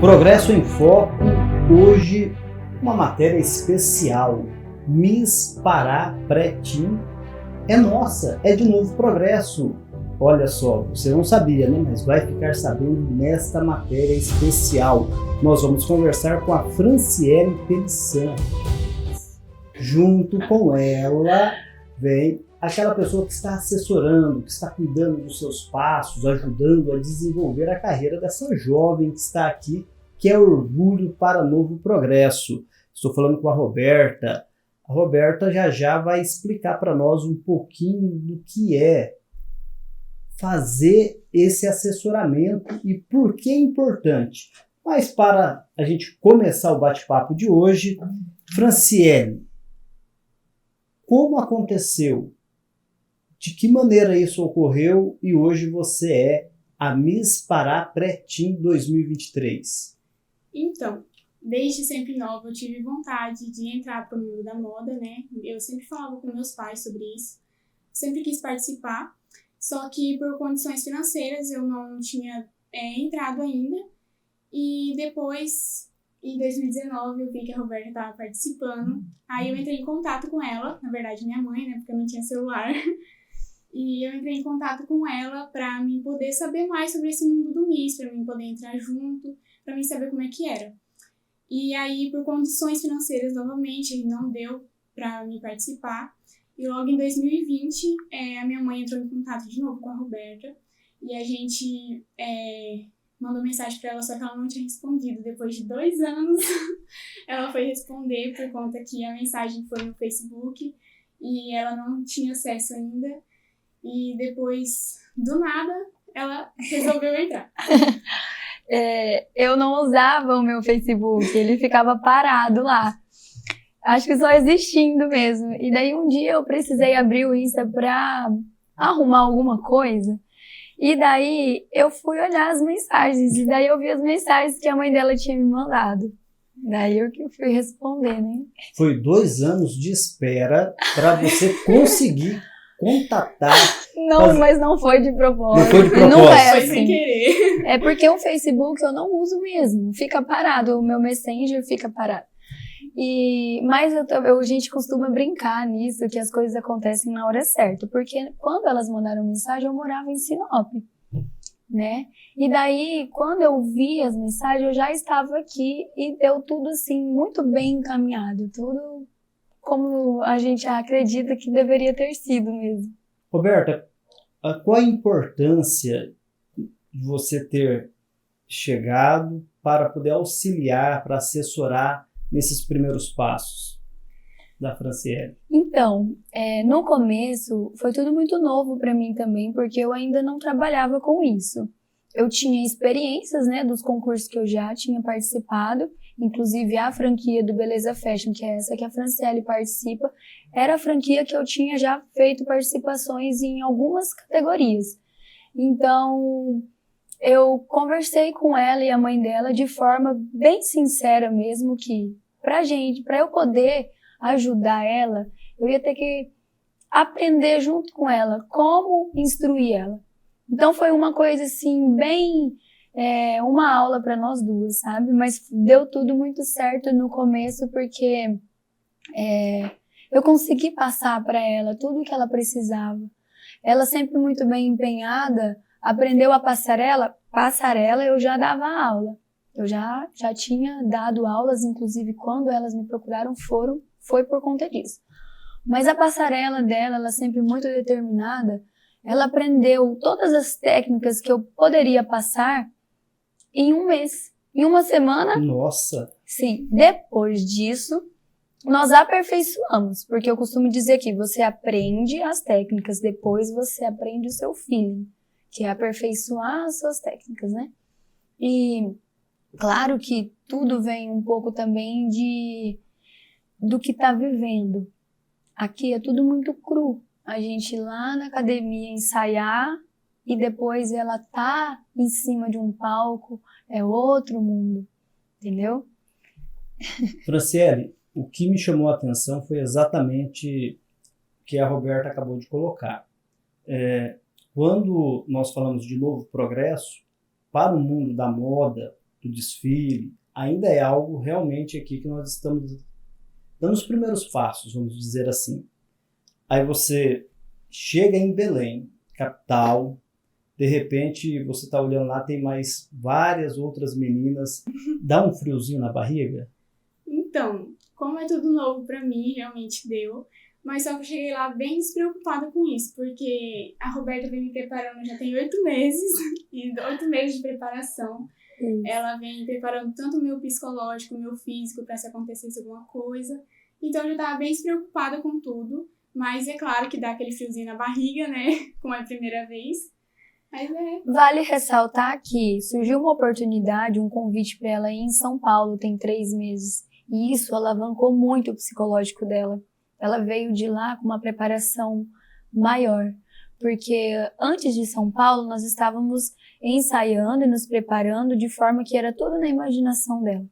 Progresso em Foco, hoje uma matéria especial. Miss Pará Pré-Teen é nossa, é de Novo Progresso. Olha só, você não sabia, né? Mas vai ficar sabendo nesta matéria especial. Nós vamos conversar com a Franciele Pelissan. Junto com ela vem aquela pessoa que está assessorando, que está cuidando dos seus passos, ajudando a desenvolver a carreira dessa jovem que está aqui, que é orgulho para Novo Progresso. Estou falando com a Roberta. A Roberta já vai explicar para nós um pouquinho do que é fazer esse assessoramento e por que é importante. Mas para a gente começar o bate-papo de hoje, Franciele, como aconteceu? De que maneira isso ocorreu e hoje você é a Miss Pará Pré-Teen 2023? Então, desde sempre nova eu tive vontade de entrar para o mundo da moda, né? Eu sempre falava com meus pais sobre isso, sempre quis participar, só que por condições financeiras eu não tinha entrado ainda. E depois, em 2019, eu vi que a Roberta estava participando, aí eu entrei em contato com ela, na verdade minha mãe, né? Porque eu não tinha celular. E eu entrei em contato com ela para mim poder saber mais sobre esse mundo do Miss, para mim poder entrar junto, para mim saber como é que era. E aí, por condições financeiras, novamente, não deu para me participar. E logo em 2020, a minha mãe entrou em contato de novo com a Roberta. E a gente mandou mensagem para ela, só que ela não tinha respondido. Depois de 2 anos, ela foi responder por conta que a mensagem foi no Facebook e ela não tinha acesso ainda. E depois, do nada, ela resolveu entrar. Eu não usava o meu Facebook, ele ficava parado lá. Acho que só existindo mesmo. E daí um dia eu precisei abrir o Insta pra arrumar alguma coisa. E daí eu fui olhar as mensagens. E daí eu vi as mensagens que a mãe dela tinha me mandado. Daí eu que fui responder, né? Foi 2 anos de espera para você conseguir contatar. Não, mas não foi de propósito. Não foi de propósito. Não é Foi assim. sem querer. É porque o Facebook eu não uso mesmo. Fica parado, o meu Messenger fica parado. Mas a gente costuma brincar nisso, que as coisas acontecem na hora certa. Porque quando elas mandaram mensagem, eu morava em Sinop, né? E daí, quando eu vi as mensagens, eu já estava aqui e deu tudo assim, muito bem encaminhado. Tudo como a gente acredita que deveria ter sido mesmo. Roberta, qual a importância de você ter chegado para poder auxiliar, para assessorar nesses primeiros passos da Franciele? Então, no começo foi tudo muito novo para mim também, porque eu ainda não trabalhava com isso. Eu tinha experiências, né, dos concursos que eu já tinha participado, inclusive a franquia do Beleza Fashion, que é essa que a Franciele participa, era a franquia que eu tinha já feito participações em algumas categorias. Então, eu conversei com ela e a mãe dela de forma bem sincera mesmo, que para eu poder ajudar ela, eu ia ter que aprender junto com ela como instruir ela. Então foi uma coisa assim, bem, uma aula para nós duas, sabe? Mas deu tudo muito certo no começo, porque eu consegui passar para ela tudo o que ela precisava. Ela sempre muito bem empenhada, aprendeu a passarela eu já dava aula. Eu já tinha dado aulas, inclusive quando elas me procuraram foi por conta disso. Mas a passarela dela, ela sempre muito determinada, ela aprendeu todas as técnicas que eu poderia passar em 1 mês, em 1 semana. Nossa! Sim, depois disso, nós aperfeiçoamos, porque eu costumo dizer que você aprende as técnicas, depois você aprende o seu feeling, que é aperfeiçoar as suas técnicas, né? E claro que tudo vem um pouco também do que tá vivendo. Aqui é tudo muito cru. A gente ir lá na academia ensaiar e depois ela tá em cima de um palco, é outro mundo, entendeu? Franciele, o que me chamou a atenção foi exatamente o que a Roberta acabou de colocar. Quando nós falamos de Novo Progresso, para o mundo da moda, do desfile, ainda é algo realmente aqui que nós estamos dando os primeiros passos, vamos dizer assim. Aí você chega em Belém, capital, de repente você está olhando lá, tem mais várias outras meninas, dá um friozinho na barriga? Então, como é tudo novo para mim, realmente deu. Mas só que eu cheguei lá bem despreocupada com isso, porque a Roberta vem me preparando já tem 8 meses, e 8 meses de preparação. Ela vem preparando tanto o meu psicológico, o meu físico, para se acontecesse alguma coisa. Então eu já estava bem despreocupada com tudo, mas é claro que dá aquele friozinho na barriga, né, como é a primeira vez. Mas Vale ressaltar que surgiu uma oportunidade, um convite para ela ir em São Paulo, tem 3 meses, e isso alavancou muito o psicológico dela. Ela veio de lá com uma preparação maior, porque antes de São Paulo nós estávamos ensaiando e nos preparando de forma que era tudo na imaginação dela.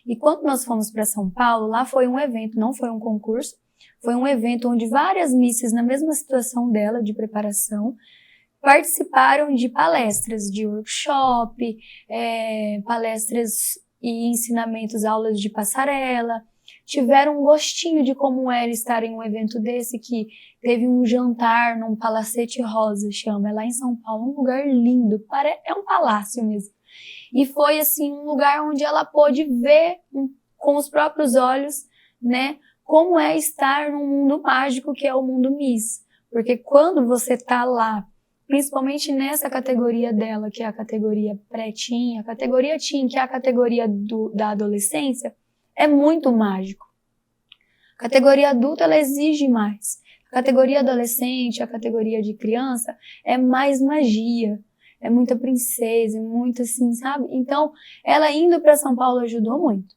E quando nós fomos para São Paulo, lá foi um evento, não foi um concurso, foi um evento onde várias misses na mesma situação dela de preparação participaram de palestras, de workshop, palestras e ensinamentos, aulas de passarela. Tiveram um gostinho de como era estar em um evento desse, que teve um jantar num Palacete Rosa, chama, é lá em São Paulo, um lugar lindo, é um palácio mesmo. E foi assim um lugar onde ela pôde ver com os próprios olhos, né, como é estar num mundo mágico que é o mundo Miss. Porque quando você tá lá, principalmente nessa categoria dela, que é a categoria pré-teen, a categoria teen, que é a categoria da adolescência, é muito mágico. A categoria adulta, ela exige mais. A categoria adolescente, a categoria de criança, é mais magia. É muita princesa, é muito assim, sabe? Então, ela indo para São Paulo ajudou muito.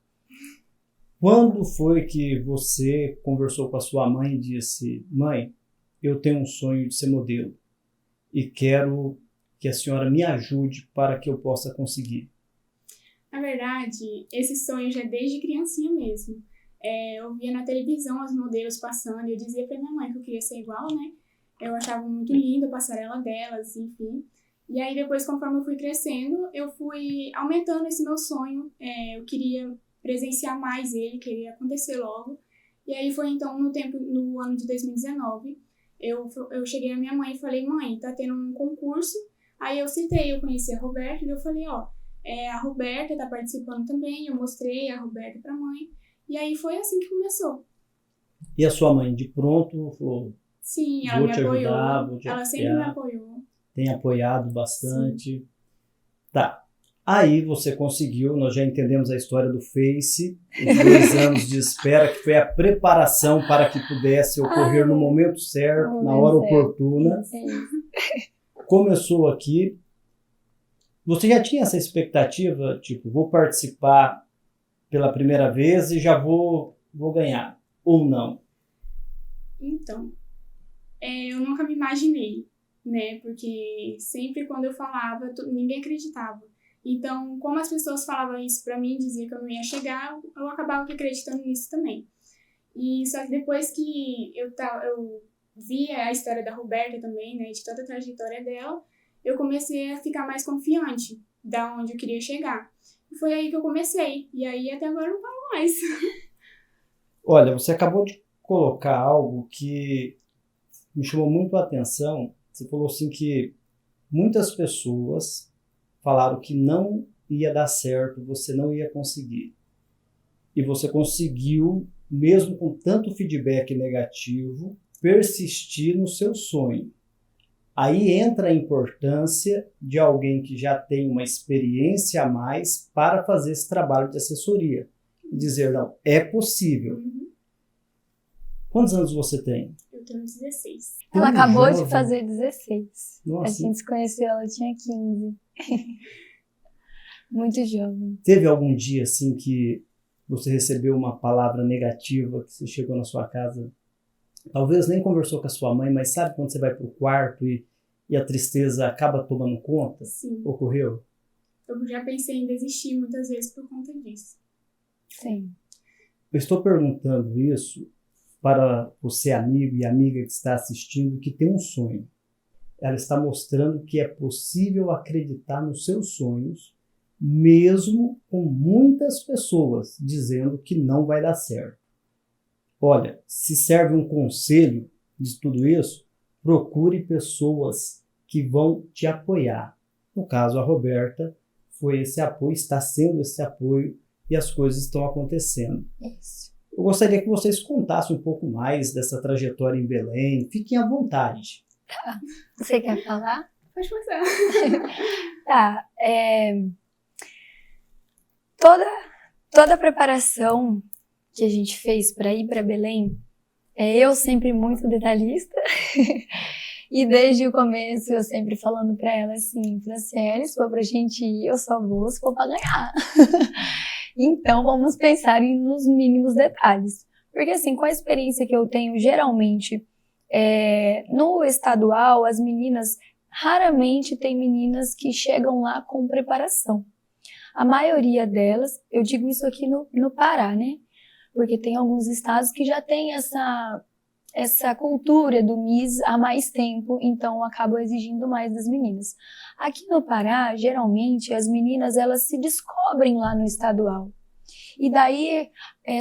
Quando foi que você conversou com a sua mãe e disse: mãe, eu tenho um sonho de ser modelo e quero que a senhora me ajude para que eu possa conseguir? Na verdade, esse sonho já é desde criancinha mesmo. Eu via na televisão as modelos passando e eu dizia pra minha mãe que eu queria ser igual, né? Eu achava muito linda a passarela delas, enfim. E aí depois, conforme eu fui crescendo, eu fui aumentando esse meu sonho. Eu queria presenciar mais ele, queria acontecer logo. E aí foi então no ano de 2019, eu cheguei à minha mãe e falei: mãe, tá tendo um concurso. Aí eu conheci a Roberta e eu falei: ó, a Roberta tá participando também. Eu mostrei a Roberta pra mãe. E aí foi assim que começou. E a sua mãe, de pronto, falou: sim, ela vou me te apoiou. ajudar, vou te ela apoiar. sempre me apoiou. Tem apoiado bastante. Sim. Tá. Aí você conseguiu, nós já entendemos a história do Face, os 2 anos de espera, que foi a preparação para que pudesse ocorrer no momento certo, na hora oportuna. Começou aqui. Você já tinha essa expectativa, tipo, vou participar pela primeira vez e já vou ganhar, ou não? Então, eu nunca me imaginei, né? Porque sempre quando eu falava, ninguém acreditava. Então, como as pessoas falavam isso pra mim, diziam que eu não ia chegar, eu acabava acreditando nisso também. E só que depois que eu via a história da Roberta também, né, de toda a trajetória dela, eu comecei a ficar mais confiante da onde eu queria chegar. E foi aí que eu comecei. E aí até agora eu não paro mais. Olha, você acabou de colocar algo que me chamou muito a atenção. Você falou assim que muitas pessoas falaram que não ia dar certo, você não ia conseguir. E você conseguiu, mesmo com tanto feedback negativo, persistir no seu sonho. Aí entra a importância de alguém que já tem uma experiência a mais para fazer esse trabalho de assessoria. E dizer: não, é possível. Quantos anos você tem? Eu tenho 16. Ela acabou de fazer 16. Nossa. A gente se conheceu, ela tinha 15. Muito jovem. Teve algum dia assim que você recebeu uma palavra negativa, que você chegou na sua casa, talvez nem conversou com a sua mãe, mas sabe quando você vai pro quarto e a tristeza acaba tomando conta? Sim. Ocorreu? Eu já pensei em desistir muitas vezes por conta disso. Sim. Eu estou perguntando isso para você, amigo e amiga que está assistindo, que tem um sonho. Ela está mostrando que é possível acreditar nos seus sonhos, mesmo com muitas pessoas dizendo que não vai dar certo. Olha, se serve um conselho de tudo isso, procure pessoas que vão te apoiar. No caso, a Roberta foi esse apoio, está sendo esse apoio e as coisas estão acontecendo. Isso. Eu gostaria que vocês contassem um pouco mais dessa trajetória em Belém. Fiquem à vontade. Tá. Você quer falar? Pode começar. Tá. Toda a preparação que a gente fez para ir para Belém, eu sempre muito detalhista. E desde o começo eu sempre falando para ela assim, Franciele, se for pra gente ir, eu só vou se for para ganhar. Então vamos pensar nos mínimos detalhes. Porque assim, com a experiência que eu tenho geralmente no estadual, as meninas, raramente tem meninas que chegam lá com preparação. A maioria delas, eu digo isso aqui no Pará, né? Porque tem alguns estados que já tem essa cultura do Miss há mais tempo, então acabam exigindo mais das meninas. Aqui no Pará, geralmente, as meninas elas se descobrem lá no estadual. E daí,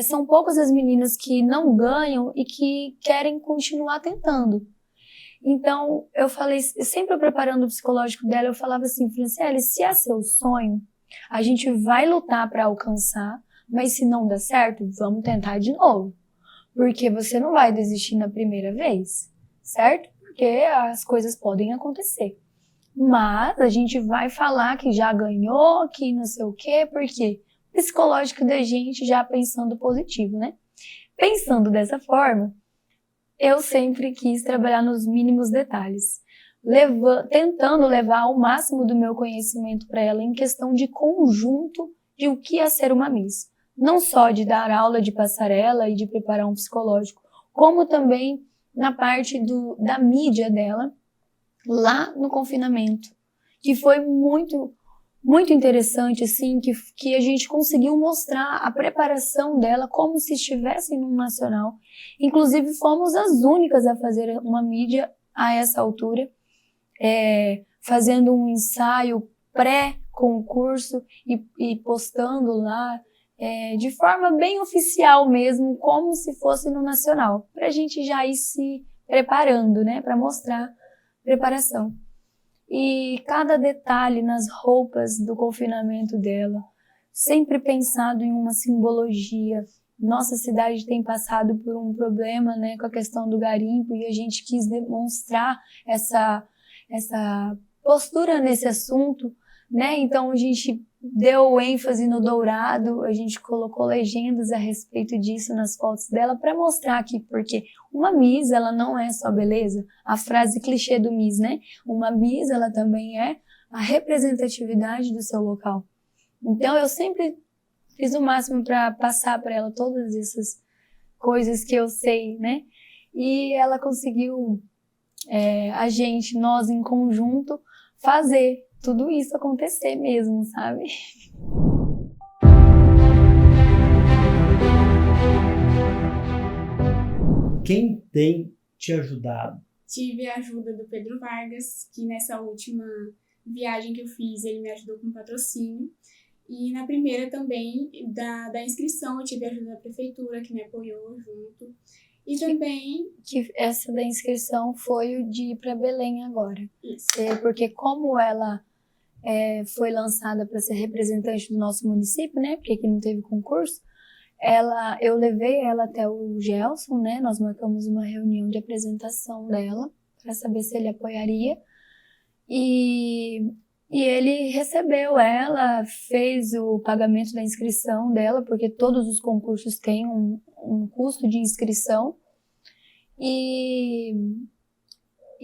são poucas as meninas que não ganham e que querem continuar tentando. Então, eu falei, sempre preparando o psicológico dela, eu falava assim, Franciele, se é seu sonho, a gente vai lutar para alcançar, mas se não der certo, vamos tentar de novo. Porque você não vai desistir na primeira vez, certo? Porque as coisas podem acontecer. Mas a gente vai falar que já ganhou, que não sei o quê, porque o psicológico da gente já pensando positivo, né? Pensando dessa forma, eu sempre quis trabalhar nos mínimos detalhes, tentando levar ao máximo do meu conhecimento para ela em questão de conjunto de o que é ser uma Miss. Não só de dar aula de passarela e de preparar um psicológico, como também na parte da mídia dela, lá no confinamento, que foi muito, muito interessante, assim, que a gente conseguiu mostrar a preparação dela como se estivesse no nacional. Inclusive, fomos as únicas a fazer uma mídia a essa altura, fazendo um ensaio pré-concurso e postando lá, de forma bem oficial mesmo, como se fosse no nacional, para a gente já ir se preparando, né, para mostrar preparação. E cada detalhe nas roupas do confinamento dela, sempre pensado em uma simbologia. Nossa cidade tem passado por um problema, né, com a questão do garimpo, e a gente quis demonstrar essa postura nesse assunto, né? Então a gente deu ênfase no dourado, a gente colocou legendas a respeito disso nas fotos dela para mostrar aqui, porque uma Miss, ela não é só beleza, a frase clichê do Miss, né? Uma Miss, ela também é a representatividade do seu local. Então eu sempre fiz o máximo para passar para ela todas essas coisas que eu sei, né? E ela conseguiu, nós em conjunto, fazer tudo isso acontecer mesmo, sabe? Quem tem te ajudado? Tive a ajuda do Pedro Vargas, que nessa última viagem que eu fiz, ele me ajudou com patrocínio. E na primeira também, da inscrição, eu tive a ajuda da prefeitura, que me apoiou junto. E também... Que essa da inscrição foi o de ir para Belém agora. Isso. Porque como ela foi lançada para ser representante do nosso município, né? Porque aqui não teve concurso. Eu levei ela até o Gelson, né? Nós marcamos uma reunião de apresentação dela para saber se ele apoiaria. E ele recebeu ela, fez o pagamento da inscrição dela, porque todos os concursos têm um custo de inscrição.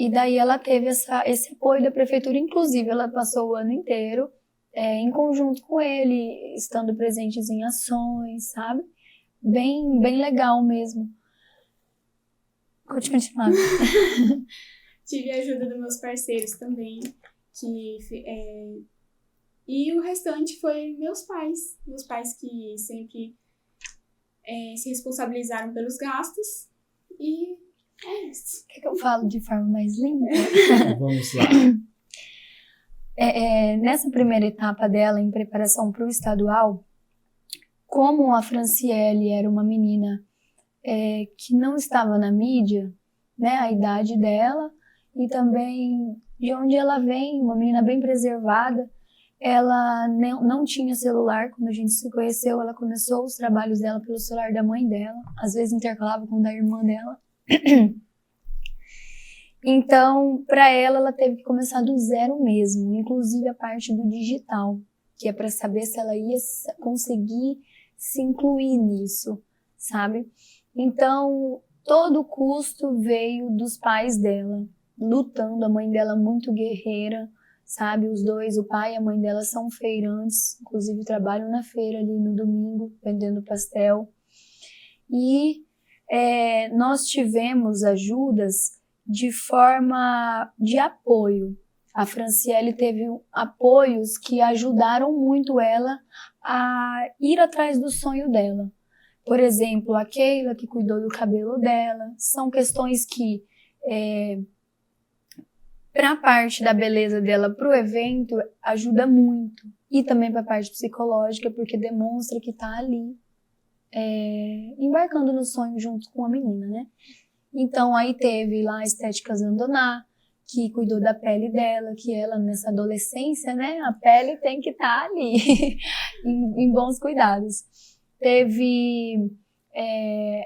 E daí ela teve esse apoio da prefeitura, inclusive ela passou o ano inteiro em conjunto com ele, estando presentes em ações, sabe? Bem, bem legal mesmo. Pode continuar. Tive a ajuda dos meus parceiros também, e o restante foi meus pais que sempre se responsabilizaram pelos gastos, e é isso. Quer que eu falo de forma mais linda? Vamos lá. Nessa primeira etapa dela, em preparação para o estadual, como a Franciele era uma menina que não estava na mídia, né, a idade dela, e também de onde ela vem, uma menina bem preservada, ela não tinha celular. Quando a gente se conheceu, ela começou os trabalhos dela pelo celular da mãe dela, às vezes intercalava com o da irmã dela. Então, para ela teve que começar do zero mesmo, inclusive a parte do digital, que é para saber se ela ia conseguir se incluir nisso, sabe? Então, todo o custo veio dos pais dela, lutando, a mãe dela muito guerreira, sabe? Os dois, o pai e a mãe dela são feirantes, inclusive trabalham na feira ali no domingo, vendendo pastel. E nós tivemos ajudas de forma de apoio. A Franciele teve apoios que ajudaram muito ela a ir atrás do sonho dela. Por exemplo, a Keila, que cuidou do cabelo dela. São questões que, para a parte da beleza dela, para o evento, ajuda muito. E também para a parte psicológica, porque demonstra que está ali, embarcando no sonho junto com a menina, né? Então, aí teve lá a Estética Zandoná, que cuidou da pele dela, que ela, nessa adolescência, né, a pele tem que estar ali, em bons cuidados. Teve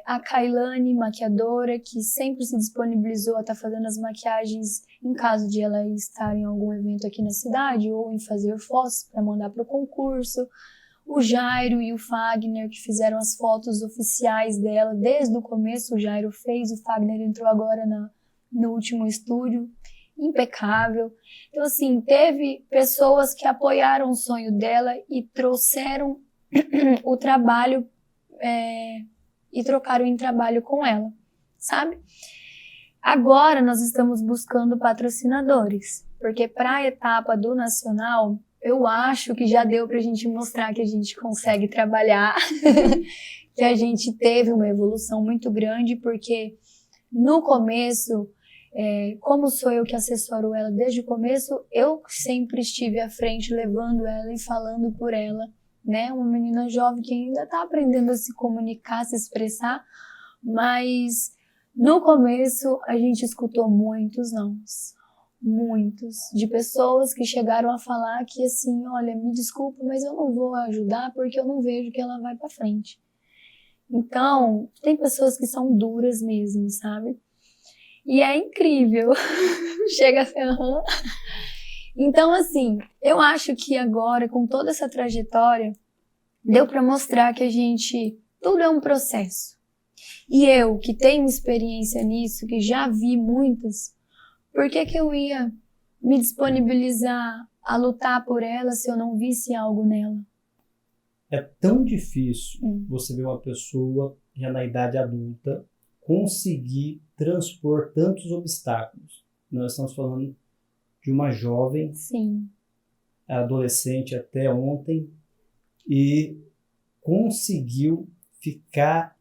a Kailane, maquiadora, que sempre se disponibilizou a estar fazendo as maquiagens em caso de ela estar em algum evento aqui na cidade, ou em fazer fotos para mandar para o concurso. O Jairo e o Fagner, que fizeram as fotos oficiais dela desde o começo. O Jairo fez, o Fagner entrou agora no último estúdio, impecável. Então, assim, teve pessoas que apoiaram o sonho dela e trouxeram o trabalho e trocaram em trabalho com ela, sabe? Agora nós estamos buscando patrocinadores, porque para a etapa do Nacional, eu acho que já deu pra gente mostrar que a gente consegue trabalhar, que a gente teve uma evolução muito grande, porque no começo, como sou eu que assessoro ela desde o começo, eu sempre estive à frente, levando ela e falando por ela, né? Uma menina jovem que ainda tá aprendendo a se comunicar, se expressar, mas no começo a gente escutou muitos nãos. Muitos, de pessoas que chegaram a falar que assim, olha, me desculpa, mas eu não vou ajudar porque eu não vejo que ela vai pra frente. Então, tem pessoas que são duras mesmo, sabe? E é incrível. Chega a ser... Então, assim, eu acho que agora, com toda essa trajetória, deu pra mostrar que a gente... Tudo é um processo. E eu, que tenho experiência nisso, que já vi muitas... Por que eu ia me disponibilizar a lutar por ela se eu não visse algo nela? É tão difícil você ver uma pessoa já na idade adulta conseguir transpor tantos obstáculos. Nós estamos falando de uma jovem, sim, adolescente até ontem, e conseguiu ficar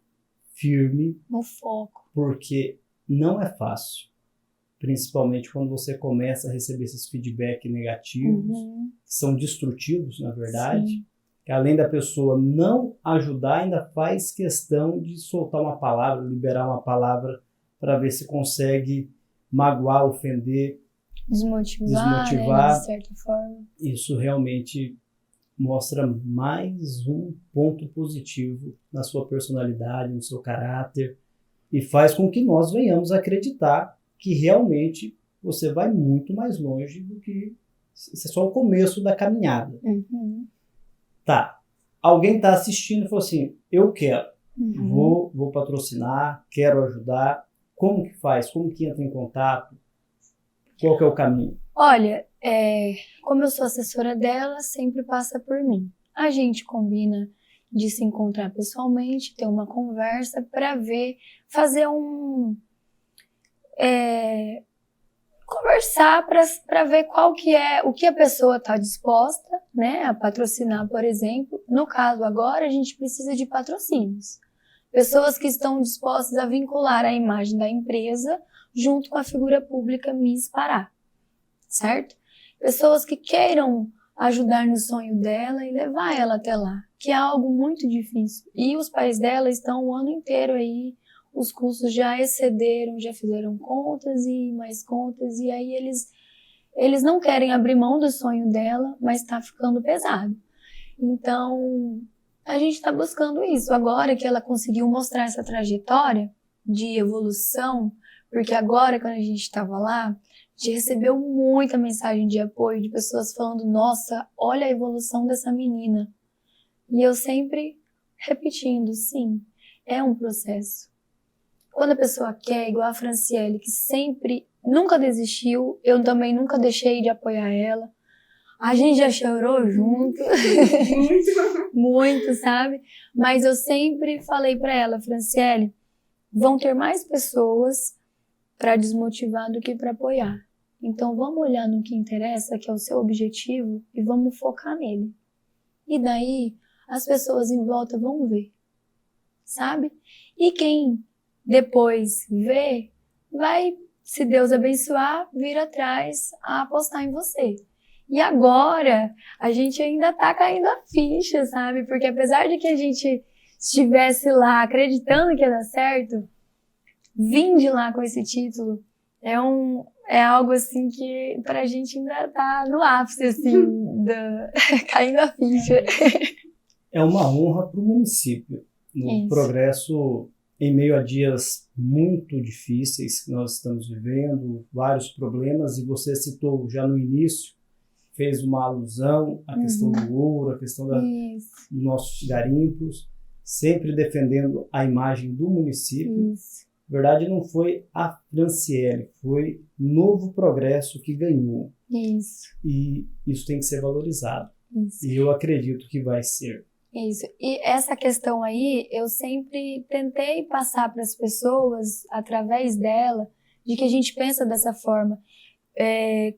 firme no foco, porque não é fácil. Principalmente quando você começa a receber esses feedbacks negativos, que são destrutivos, na verdade, sim, que além da pessoa não ajudar, ainda faz questão de soltar uma palavra, liberar uma palavra para ver se consegue magoar, ofender, desmotivar. Né, de certa forma. Isso realmente mostra mais um ponto positivo na sua personalidade, no seu caráter, e faz com que nós venhamos a acreditar que realmente você vai muito mais longe do que... Isso é só o começo da caminhada. Tá. Alguém está assistindo e falou assim, eu quero, vou patrocinar, quero ajudar. Como que faz? Como que entra em contato? Qual que é o caminho? Olha, como eu sou assessora dela, sempre passa por mim. A gente combina de se encontrar pessoalmente, ter uma conversa para ver, fazer conversar para ver qual que é, o que a pessoa está disposta, né, a patrocinar, por exemplo. No caso agora, a gente precisa de patrocínios. Pessoas que estão dispostas a vincular a imagem da empresa junto com a figura pública Miss Pará, certo? pessoas que queiram ajudar no sonho dela e levar ela até lá, que é algo muito difícil. E os pais dela estão o ano inteiro aí, os custos já excederam, já fizeram contas e mais contas, e aí eles não querem abrir mão do sonho dela, mas está ficando pesado. Então, a gente está buscando isso. Agora que ela conseguiu mostrar essa trajetória de evolução, porque agora, quando a gente estava lá, a gente recebeu muita mensagem de apoio de pessoas falando, nossa, olha a evolução dessa menina. E eu sempre repetindo, sim, é um processo. Quando a pessoa quer, igual a Franciele, que sempre, nunca desistiu, eu também nunca deixei de apoiar ela. A gente já chorou junto. Muito. Muito, sabe? Mas eu sempre falei pra ela, Franciele, vão ter mais pessoas para desmotivar do que para apoiar. Então vamos olhar no que interessa, que é o seu objetivo, e vamos focar nele. E daí as pessoas em volta vão ver, sabe? E quem depois vê, vai, se Deus abençoar, vir atrás a apostar em você. E agora, a gente ainda tá caindo a ficha, sabe? Porque apesar de que a gente estivesse lá acreditando que ia dar certo, vim de lá com esse título é algo assim que pra gente ainda tá no ápice, assim, caindo a ficha. É uma honra para o município. No progresso, em meio a dias muito difíceis que nós estamos vivendo, vários problemas, e você citou já no início, fez uma alusão à questão do ouro, à questão dos nossos garimpos, sempre defendendo a imagem do município. Isso. Na verdade, não foi a Franciele, foi Novo Progresso que ganhou. Isso. E isso tem que ser valorizado. Isso. E eu acredito que vai ser. Isso. E essa questão aí, eu sempre tentei passar para as pessoas, através dela, de que a gente pensa dessa forma.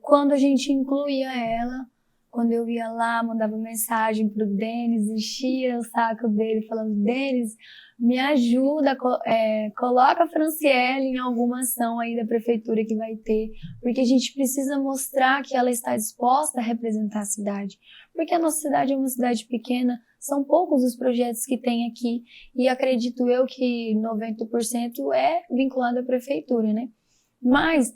Quando a gente incluía ela, quando eu ia lá, mandava mensagem pro Denis, enchia o saco dele, falando, Denis, me ajuda, coloca a Franciele em alguma ação aí da prefeitura que vai ter, porque a gente precisa mostrar que ela está disposta a representar a cidade, porque a nossa cidade é uma cidade pequena, são poucos os projetos que tem aqui, e acredito eu que 90% é vinculado à prefeitura, né? Mas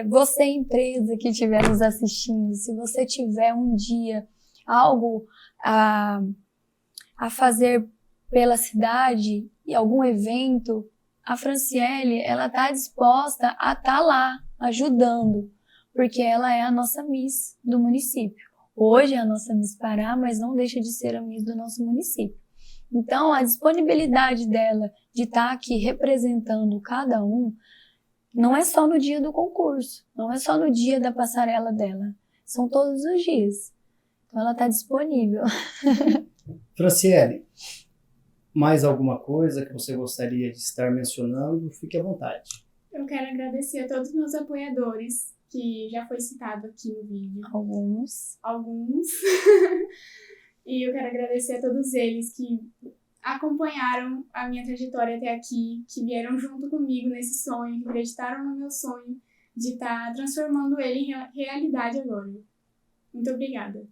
você, empresa que estiver nos assistindo, se você tiver um dia algo a fazer pela cidade e algum evento, a Franciele, ela está disposta a estar lá, ajudando, porque ela é a nossa Miss do município. Hoje é a nossa Miss Pará, mas não deixa de ser a Miss do nosso município. Então, a disponibilidade dela de estar aqui representando cada um, não é só no dia do concurso, não é só no dia da passarela dela, são todos os dias. Então ela está disponível. Franciele, mais alguma coisa que você gostaria de estar mencionando? Fique à vontade. Eu quero agradecer a todos os meus apoiadores, que já foi citado aqui no vídeo. Alguns. E eu quero agradecer a todos eles que acompanharam a minha trajetória até aqui, que vieram junto comigo nesse sonho, que acreditaram no meu sonho de estar transformando ele em realidade agora. Muito obrigada.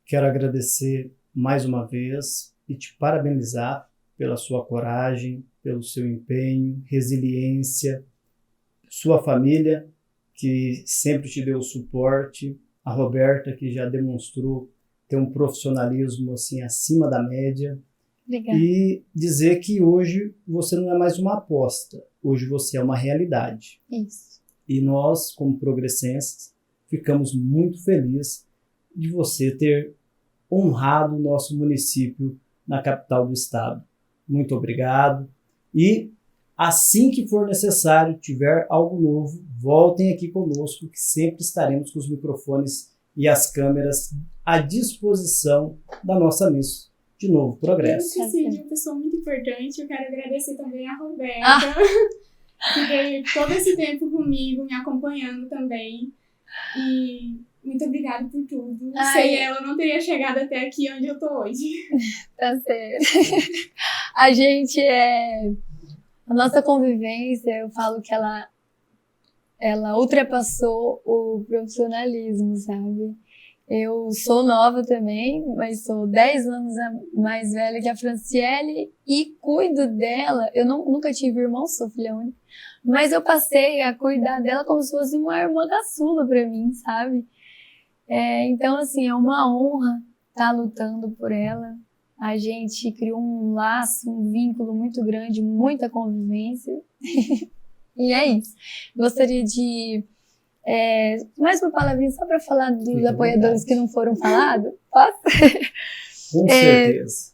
Quero agradecer mais uma vez e te parabenizar pela sua coragem, pelo seu empenho, resiliência, sua família, que sempre te deu suporte, a Roberta, que já demonstrou ter um profissionalismo assim, acima da média. Obrigada. E dizer que hoje você não é mais uma aposta, hoje você é uma realidade. Isso. E nós, como progressenses, ficamos muito felizes de você ter honrado o nosso município na capital do estado. Muito obrigado. E assim que for necessário, tiver algo novo, voltem aqui conosco, que sempre estaremos com os microfones e as câmeras à disposição da nossa Miss de Novo Progresso. Eu esqueci de uma pessoa muito importante, eu quero agradecer também a Roberta, que veio todo esse tempo comigo, me acompanhando também. E muito obrigada por tudo. Sem ela, eu não teria chegado até aqui onde eu tô hoje. Tá certo. A gente a nossa convivência, eu falo que ela ela ultrapassou o profissionalismo, sabe? Eu sou nova também, mas sou 10 anos mais velha que a Franciele e cuido dela. Eu nunca tive irmão, sou filha única, mas eu passei a cuidar dela como se fosse uma irmã caçula pra mim, sabe? Então, assim, é uma honra estar lutando por ela. A gente criou um laço, um vínculo muito grande, muita convivência. E é isso. Gostaria de... mais uma palavrinha só para falar dos apoiadores que não foram falados? Posso? Com certeza.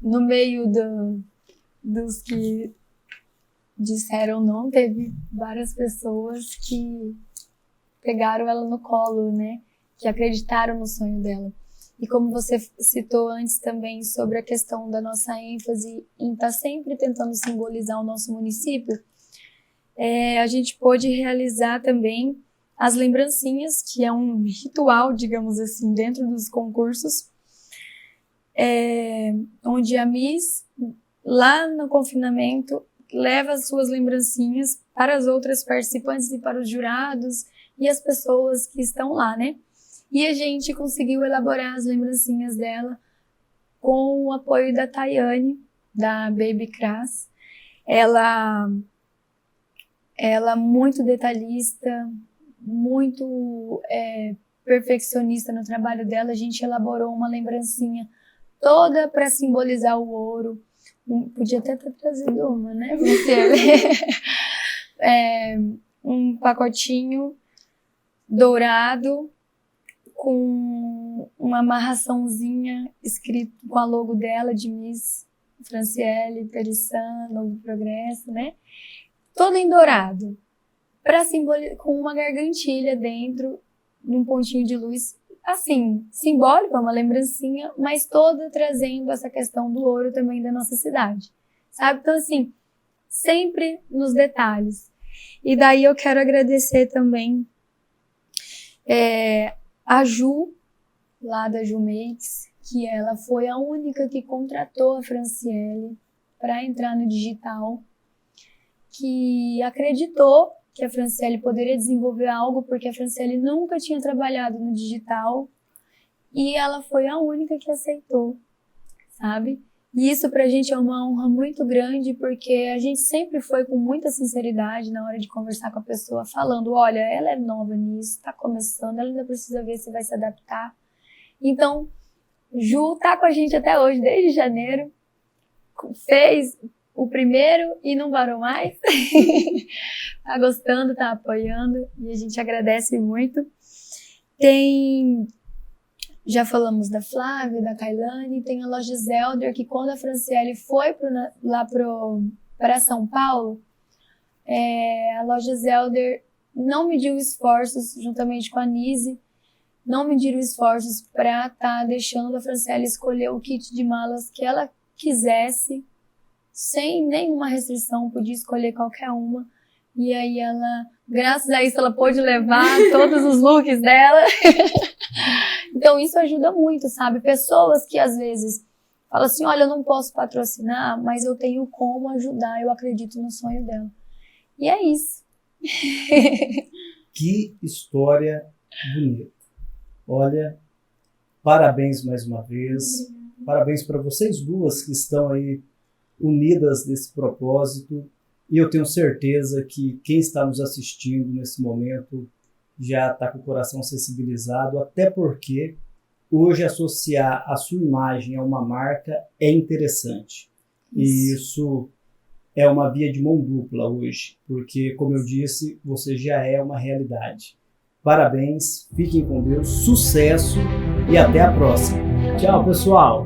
No meio dos que disseram não, teve várias pessoas que pegaram ela no colo, né? Que acreditaram no sonho dela. E como você citou antes também sobre a questão da nossa ênfase em estar sempre tentando simbolizar o nosso município, a gente pôde realizar também as lembrancinhas, que é um ritual, digamos assim, dentro dos concursos, onde a Miss, lá no confinamento, leva as suas lembrancinhas para as outras participantes e para os jurados e as pessoas que estão lá, né? E a gente conseguiu elaborar as lembrancinhas dela com o apoio da Tayane, da Baby Crass. Ela muito detalhista, muito perfeccionista no trabalho dela. A gente elaborou uma lembrancinha toda para simbolizar o ouro. Podia até ter trazido uma, né? Um pacotinho dourado com uma amarraçãozinha escrito com a logo dela de Miss Franciele Perissan, Novo Progresso, né? Todo em dourado, para simbolizar, com uma gargantilha dentro, num pontinho de luz, assim, simbólico, uma lembrancinha, mas toda trazendo essa questão do ouro também da nossa cidade, sabe? Então, assim, sempre nos detalhes. E daí eu quero agradecer também a Ju, lá da Ju Makes, que ela foi a única que contratou a Franciele para entrar no digital, que acreditou que a Franciele poderia desenvolver algo, porque a Franciele nunca tinha trabalhado no digital, e ela foi a única que aceitou, sabe? E isso pra gente é uma honra muito grande, porque a gente sempre foi com muita sinceridade na hora de conversar com a pessoa, falando, olha, ela é nova nisso, tá começando, ela ainda precisa ver se vai se adaptar. Então, Ju tá com a gente até hoje, desde janeiro, fez o primeiro e não parou mais. Tá gostando, tá apoiando, e a gente agradece muito. Já falamos da Flávia, da Kailane, tem a loja Zelder, que quando a Franciele foi lá para São Paulo, a loja Zelder não mediu esforços, juntamente com a Nise, não mediram esforços para estar deixando a Franciele escolher o kit de malas que ela quisesse, sem nenhuma restrição, podia escolher qualquer uma. E aí ela, graças a isso, ela pôde levar todos os looks dela. Então isso ajuda muito, sabe? Pessoas que às vezes falam assim, olha, eu não posso patrocinar, mas eu tenho como ajudar, eu acredito no sonho dela. E é isso. Que história bonita. Olha, parabéns mais uma vez. Parabéns para vocês duas que estão aí unidas nesse propósito. E eu tenho certeza que quem está nos assistindo nesse momento já está com o coração sensibilizado, até porque hoje associar a sua imagem a uma marca é interessante. E isso é uma via de mão dupla hoje, porque, como eu disse, você já é uma realidade. Parabéns, fiquem com Deus, sucesso e até a próxima. Tchau, pessoal!